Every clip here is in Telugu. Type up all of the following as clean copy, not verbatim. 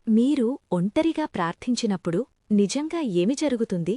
మీరు ఒంటరిగా ప్రార్థించినప్పుడు నిజంగా ఏమి జరుగుతుంది?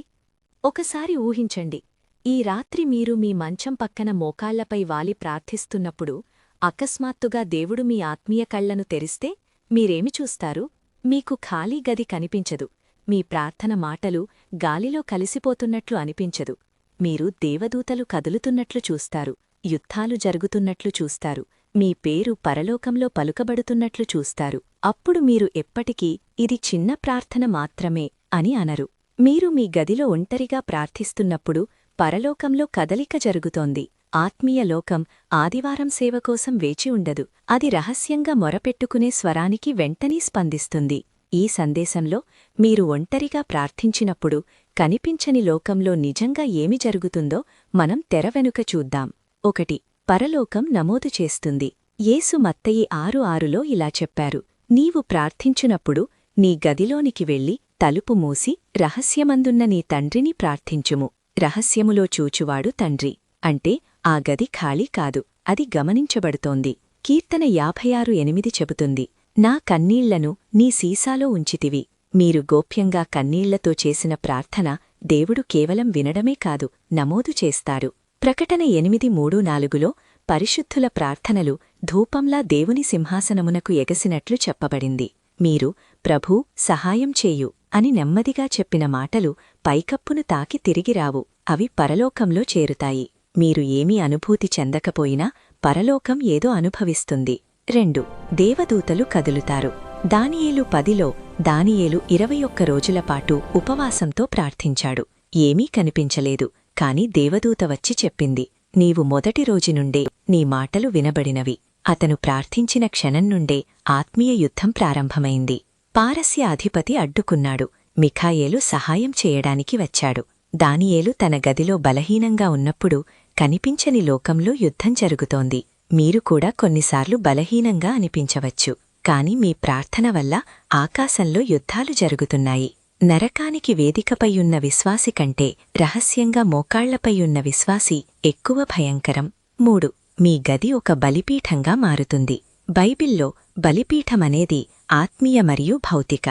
ఒకసారి ఊహించండి. ఈ రాత్రి మీరు మీ మంచం పక్కన మోకాళ్లపై వాలి ప్రార్థిస్తున్నప్పుడు అకస్మాత్తుగా దేవుడు మీ ఆత్మీయ కళ్లను తెరిస్తే మీరేమి చూస్తారు? మీకు ఖాళీ గది కనిపించదు. మీ ప్రార్థన మాటలు గాలిలో కలిసిపోతున్నట్లు అనిపించదు. మీరు దేవదూతలు కదులుతున్నట్లు చూస్తారు. యుద్ధాలు జరుగుతున్నట్లు చూస్తారు. మీ పేరు పరలోకంలో పలుకబడుతున్నట్లు చూస్తారు. అప్పుడు మీరు ఎప్పటికీ ఇది చిన్న ప్రార్థన మాత్రమే అని అనరు. మీరు మీ గదిలో ఒంటరిగా ప్రార్థిస్తున్నప్పుడు పరలోకంలో కదలిక జరుగుతోంది. ఆత్మీయ లోకం ఆదివారం సేవ కోసం వేచి ఉండదు. అది రహస్యంగా మొరపెట్టుకునే స్వరానికి వెంటనే స్పందిస్తుంది. ఈ సందేశంలో మీరు ఒంటరిగా ప్రార్థించినప్పుడు కనిపించని లోకంలో నిజంగా ఏమి జరుగుతుందో మనం తెరవెనుక చూద్దాం. 1. పరలోకం నమోదు చేస్తుంది. యేసు మత్తయి 6:6లో ఇలా చెప్పారు: నీవు ప్రార్థించునప్పుడు నీ గదిలోనికి వెళ్ళి తలుపు మూసి రహస్యమందున్న నీ తండ్రిని ప్రార్థించుము. రహస్యములో చూచువాడు తండ్రి. అంటే ఆ గది ఖాళీ కాదు, అది గమనించబడుతోంది. కీర్తన 56:8 చెబుతుంది: నా కన్నీళ్లను నీ సీసాలో ఉంచితివి. మీరు గోప్యంగా కన్నీళ్లతో చేసిన ప్రార్థన దేవుడు కేవలం వినడమే కాదు, నమోదు చేస్తాడు. ప్రకటన 8:3-4లో పరిశుద్ధుల ప్రార్థనలు ధూపంలా దేవుని సింహాసనమునకు ఎగసినట్లు చెప్పబడింది. మీరు ప్రభూ సహాయం చేయు అని నెమ్మదిగా చెప్పిన మాటలు పైకప్పును తాకి తిరిగిరావు, అవి పరలోకంలో చేరుతాయి. మీరు ఏమీ అనుభూతి చెందకపోయినా పరలోకం ఏదో అనుభవిస్తుంది. 2. దేవదూతలు కదులుతారు. దానియేలు 10లో దానియేలు 21 రోజులపాటు ఉపవాసంతో ప్రార్థించాడు. ఏమీ కనిపించలేదు. కాని దేవదూత వచ్చి చెప్పింది: నీవు మొదటి రోజునుండే నీ మాటలు వినబడినవి. అతను ప్రార్థించిన క్షణం నుండే ఆత్మీయ యుద్ధం ప్రారంభమైంది. పారస్య అధిపతి అడ్డుకున్నాడు. మిఖాయేలు సహాయం చేయడానికి వచ్చాడు. దానియేలు తన గదిలో బలహీనంగా ఉన్నప్పుడు కనిపించని లోకంలో యుద్ధం జరుగుతోంది. మీరు కూడా కొన్నిసార్లు బలహీనంగా అనిపించవచ్చు. కాని మీ ప్రార్థన వల్ల ఆకాశంలో యుద్ధాలు జరుగుతున్నాయి. నరకానికి వేదికపైయున్న విశ్వాసి కంటే రహస్యంగా మోకాళ్లపైయున్న విశ్వాసి ఎక్కువ భయంకరం. 3. మీ గది ఒక బలిపీఠంగా మారుతుంది. బైబిల్లో బలిపీఠమనేది ఆత్మీయ మరియు భౌతిక.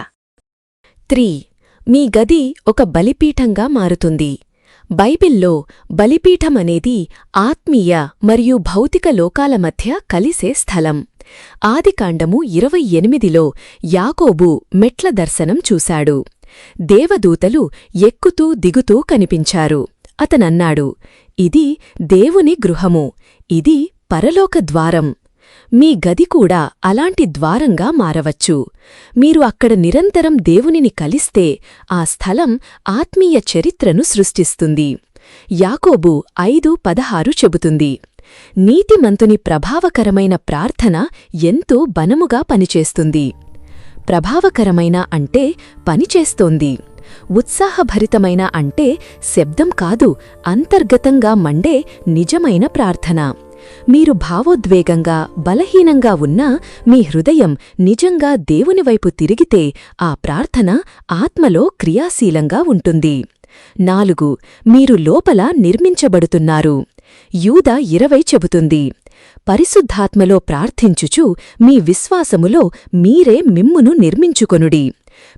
3. మీ గది ఒక బలిపీఠంగా మారుతుంది. బైబిల్లో బలిపీఠమనేది ఆత్మీయ మరియు భౌతిక లోకాల మధ్య కలిసే స్థలం. ఆదికాండము 28లో యాకోబు మెట్ల దర్శనం చూశాడు. దేవదూతలు ఎక్కుతూ దిగుతూ కనిపించారు. అతనన్నాడు: ఇది దేవుని గృహము, ఇది పరలోక ద్వారం. మీ గది కూడా అలాంటి ద్వారంగా మారవచ్చు. మీరు అక్కడ నిరంతరం దేవునిని కలిస్తే ఆ స్థలం ఆత్మీయ చరిత్రను సృష్టిస్తుంది. యాకోబు 5:16 చెబుతుంది: నీతిమంతుని ప్రభావకరమైన ప్రార్థన ఎంతో బలముగా పనిచేస్తుంది. ప్రభావకరమైన అంటే పనిచేస్తోంది. ఉత్సాహభరితమైన అంటే శబ్దం కాదు, అంతర్గతంగా మండే నిజమైన ప్రార్థన. మీరు భావోద్వేగంగా బలహీనంగా ఉన్నా మీ హృదయం నిజంగా దేవునివైపు తిరిగితే ఆ ప్రార్థన ఆత్మలో క్రియాశీలంగా ఉంటుంది. 4. మీరు లోపల నిర్మించబడుతున్నారు. యూద 20 చెబుతుంది: పరిశుద్ధాత్మలో ప్రార్థించుచు మీ విశ్వాసములో మీరే మిమ్మును నిర్మించుకొనుడి.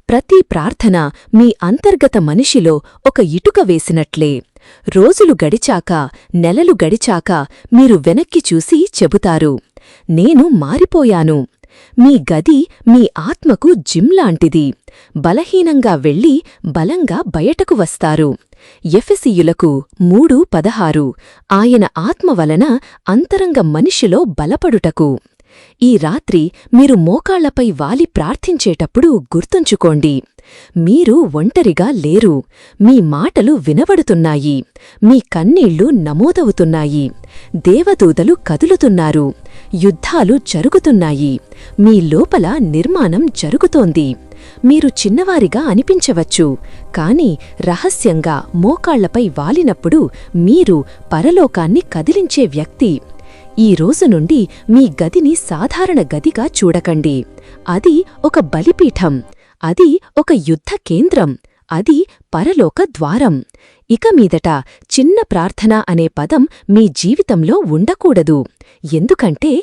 ప్రతి ప్రార్థన మీ అంతర్గత మనిషిలో ఒక ఇటుక వేసినట్లే. రోజులు గడిచాక, నెలలు గడిచాక మీరు వెనక్కి చూసి చెబుతారు: నేను మారిపోయాను. మీ గది మీ ఆత్మకు జిమ్ లాంటిది. బలహీనంగా వెళ్ళి బలంగా బయటకు వస్తారు. ఎఫెసీయులకు 3:16 ఆయన ఆత్మ వలన అంతరంగ మనిషిలో బలపడుటకు. ఈ రాత్రి మీరు మోకాళ్లపై వాలి ప్రార్థించేటప్పుడు గుర్తుంచుకోండి: మీరు ఒంటరిగా లేరు. మీ మాటలు వినబడుతున్నాయి. మీ కన్నీళ్లు నమోదవుతున్నాయి. దేవదూతలు కదులుతున్నారు. యుద్ధాలు జరుగుతున్నాయి. మీ లోపల నిర్మాణం జరుగుతోంది. మీరు చిన్నవారిగా అనిపించవచ్చు, కాని రహస్యంగా మోకాళ్లపై వాలినప్పుడు మీరు పరలోకాన్ని కదిలించే వ్యక్తి. ఈ రోజు నుండి మీ గదిని సాధారణ గదిగా చూడకండి. అది ఒక బలిపీఠం. అది ఒక యుద్ధ కేంద్రం. అది పరలోక ద్వారం. ఇక మీదట చిన్న ప్రార్థన అనే పదం మీ జీవితంలో ఉండకూడదు. ఎందుకంటే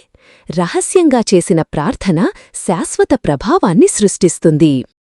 రహస్యంగా చేసిన ప్రార్థన శాశ్వత ప్రభావాన్ని సృష్టిస్తుంది.